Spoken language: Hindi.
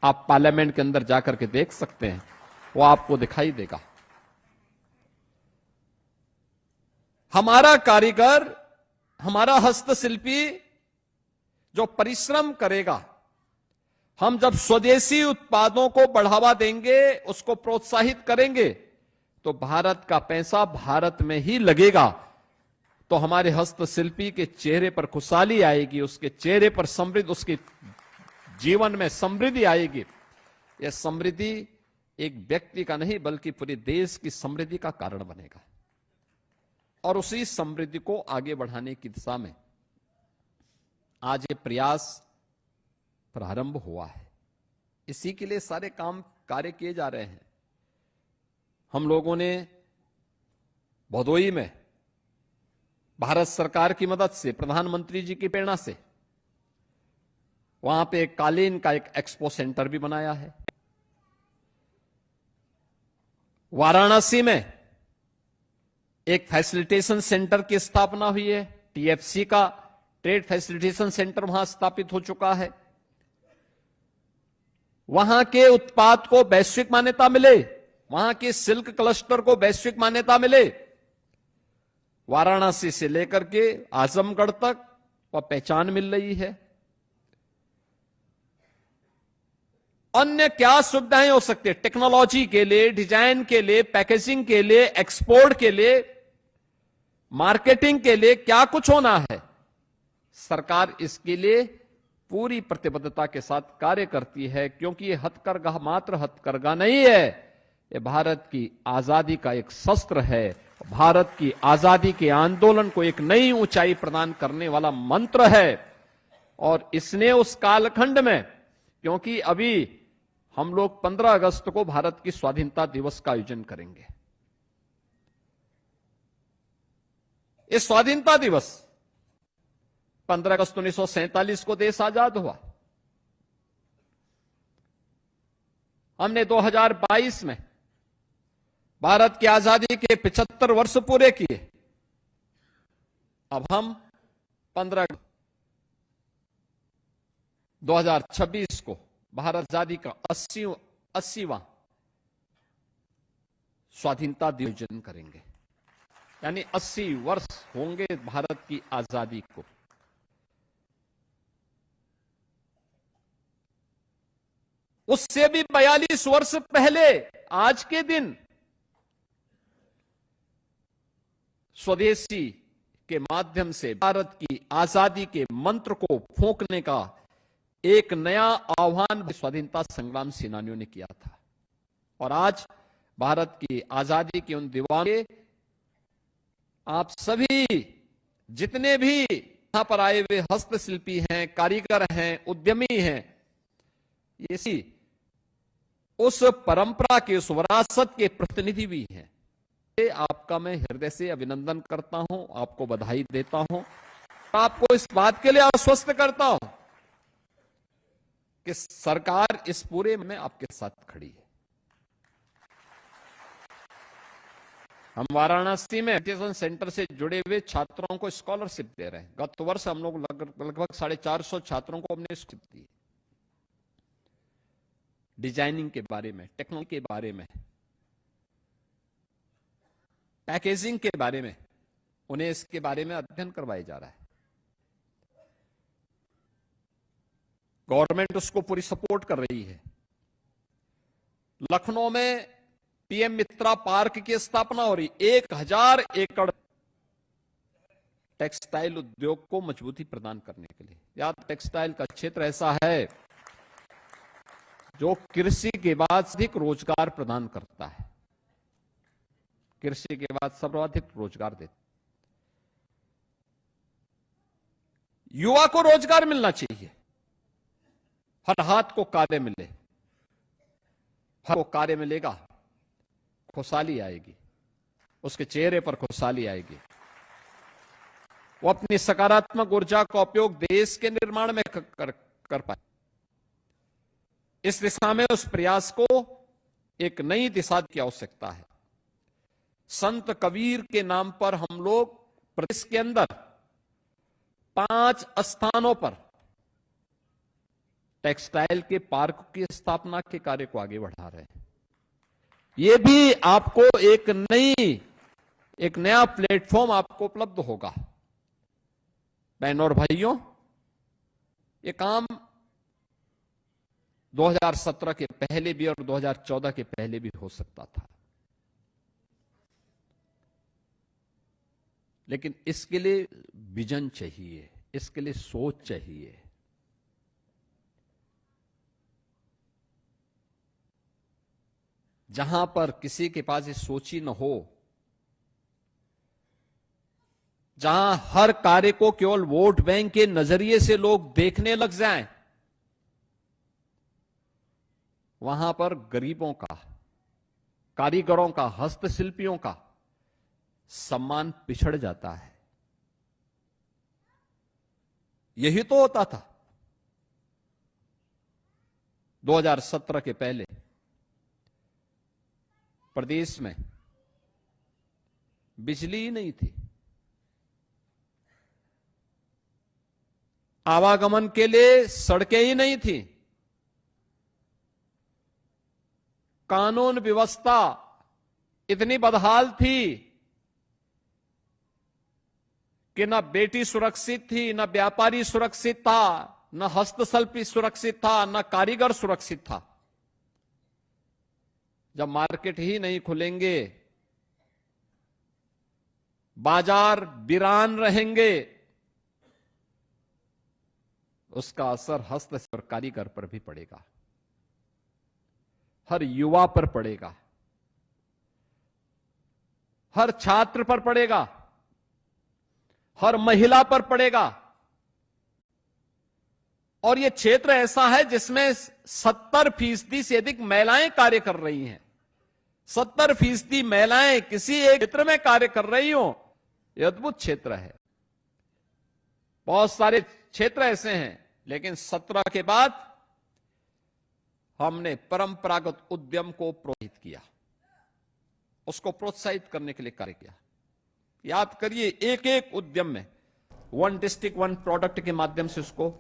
आप पार्लियामेंट के अंदर जाकर के देख सकते हैं, वो आपको दिखाई देगा। हमारा कारीगर, हमारा हस्तशिल्पी जो परिश्रम करेगा, हम जब स्वदेशी उत्पादों को बढ़ावा देंगे, उसको प्रोत्साहित करेंगे, तो भारत का पैसा भारत में ही लगेगा, तो हमारे हस्तशिल्पी के चेहरे पर खुशहाली आएगी, उसके चेहरे पर समृद्धि, उसके जीवन में समृद्धि आएगी। यह समृद्धि एक व्यक्ति का नहीं बल्कि पूरे देश की समृद्धि का कारण बनेगा। और उसी समृद्धि को आगे बढ़ाने की दिशा में आज ये प्रयास प्रारंभ हुआ है। इसी के लिए सारे कार्य किए जा रहे हैं। हम लोगों ने भदोई में भारत सरकार की मदद से, प्रधानमंत्री जी की प्रेरणा से, वहां पे कालीन का एक एक्सपो सेंटर भी बनाया है। वाराणसी में एक फैसिलिटेशन सेंटर की स्थापना हुई है। टीएफसी का ट्रेड फैसिलिटेशन सेंटर वहां स्थापित हो चुका है। वहां के उत्पाद को वैश्विक मान्यता मिले, वहां के सिल्क क्लस्टर को वैश्विक मान्यता मिले। वाराणसी से लेकर के आजमगढ़ तक वह पहचान मिल रही है। अन्य क्या सुविधाएं हो सकती है टेक्नोलॉजी के लिए, डिजाइन के लिए, पैकेजिंग के लिए, एक्सपोर्ट के लिए, मार्केटिंग के लिए क्या कुछ होना है। सरकार इसके लिए पूरी प्रतिबद्धता के साथ कार्य करती है, क्योंकि ये हथकरघा मात्र हथकरघा नहीं है, ये भारत की आजादी का एक शस्त्र है। भारत की आजादी के आंदोलन को एक नई ऊंचाई प्रदान करने वाला मंत्र है। और इसने उस कालखंड में, क्योंकि अभी हम लोग 15 अगस्त को भारत की स्वाधीनता दिवस का आयोजन करेंगे। इस स्वाधीनता दिवस 15 अगस्त 1947 को देश आजाद हुआ। हमने 2022 में भारत की आजादी के 75 वर्ष पूरे किए। अब हम 15 2026 को भारत आजादी का 80वां स्वाधीनता दिवस आयोजन करेंगे, यानी 80 वर्ष होंगे भारत की आजादी को। उससे भी 42 वर्ष पहले आज के दिन स्वदेशी के माध्यम से भारत की आजादी के मंत्र को फूंकने का एक नया आह्वान स्वाधीनता संग्राम सेनानियों ने किया था। और आज भारत की आजादी के उन दीवानों के आप सभी जितने भी यहां पर आए हुए हस्तशिल्पी हैं, कारीगर हैं, उद्यमी हैं, इसी उस परंपरा के, उस विरासत के प्रतिनिधि भी हैं। आपका मैं हृदय से अभिनंदन करता हूं, आपको बधाई देता हूं, आपको इस बात के लिए आश्वस्त करता हूं कि सरकार इस पूरे में आपके साथ खड़ी है। हम वाराणसी में एजुकेशन सेंटर से जुड़े हुए छात्रों को स्कॉलरशिप दे रहे हैं। गत वर्ष हम लोग लगभग 450 छात्रों को हमने स्कॉलरशिप दी, डिजाइनिंग के बारे में, टेक्नोलॉजी के बारे में, पैकेजिंग के बारे में, उन्हें इसके बारे में अध्ययन करवाया जा रहा है। गवर्नमेंट उसको पूरी सपोर्ट कर रही है। लखनऊ में पीएम मित्रा पार्क की स्थापना हो रही, 1000 एकड़ टेक्सटाइल उद्योग को मजबूती प्रदान करने के लिए। या टेक्सटाइल का क्षेत्र ऐसा है जो कृषि के बाद अधिक रोजगार प्रदान करता है, कृषि के बाद सर्वाधिक रोजगार देता। युवा को रोजगार मिलना चाहिए, हर हाथ को कार्य मिले, हर को कार्य मिलेगा, खुशहाली आएगी, उसके चेहरे पर खुशहाली आएगी, वो अपनी सकारात्मक ऊर्जा का उपयोग देश के निर्माण में कर पाए। इस दिशा में उस प्रयास को एक नई दिशा की आवश्यकता है। संत कबीर के नाम पर हम लोग प्रदेश के अंदर 5 स्थानों पर टेक्सटाइल के पार्क की स्थापना के कार्य को आगे बढ़ा रहे हैं। ये भी आपको एक नया प्लेटफॉर्म आपको उपलब्ध होगा। बहनों और भाइयों, ये काम 2017 के पहले भी और 2014 के पहले भी हो सकता था, लेकिन इसके लिए विजन चाहिए, इसके लिए सोच चाहिए। जहां पर किसी के पास ये सोच ही न हो, जहां हर कार्य को केवल वोट बैंक के नजरिए से लोग देखने लग जाएं, वहां पर गरीबों का, कारीगरों का, हस्तशिल्पियों का सम्मान पिछड़ जाता है। यही तो होता था 2017 के पहले। प्रदेश में बिजली ही नहीं थी, आवागमन के लिए सड़कें ही नहीं थी, कानून व्यवस्था इतनी बदहाल थी कि न बेटी सुरक्षित थी, न व्यापारी सुरक्षित था, न हस्तशिल्पी सुरक्षित था, न कारीगर सुरक्षित था। जब मार्केट ही नहीं खुलेंगे, बाजार वीरान रहेंगे, उसका असर हस्तशिल्प और कारीगर पर भी पड़ेगा, हर युवा पर पड़ेगा, हर छात्र पर पड़ेगा, हर महिला पर पड़ेगा। और यह क्षेत्र ऐसा है जिसमें 70% से अधिक महिलाएं कार्य कर रही हैं। 70% महिलाएं किसी एक क्षेत्र में कार्य कर रही हो, यह अद्भुत क्षेत्र है। बहुत सारे क्षेत्र ऐसे हैं, लेकिन 17 के बाद हमने परंपरागत उद्यम को प्रोत्साहित किया, उसको प्रोत्साहित करने के लिए कार्य किया। याद करिए, एक एक उद्यम में 1 डिस्ट्रिक्ट 1 प्रोडक्ट के माध्यम से उसको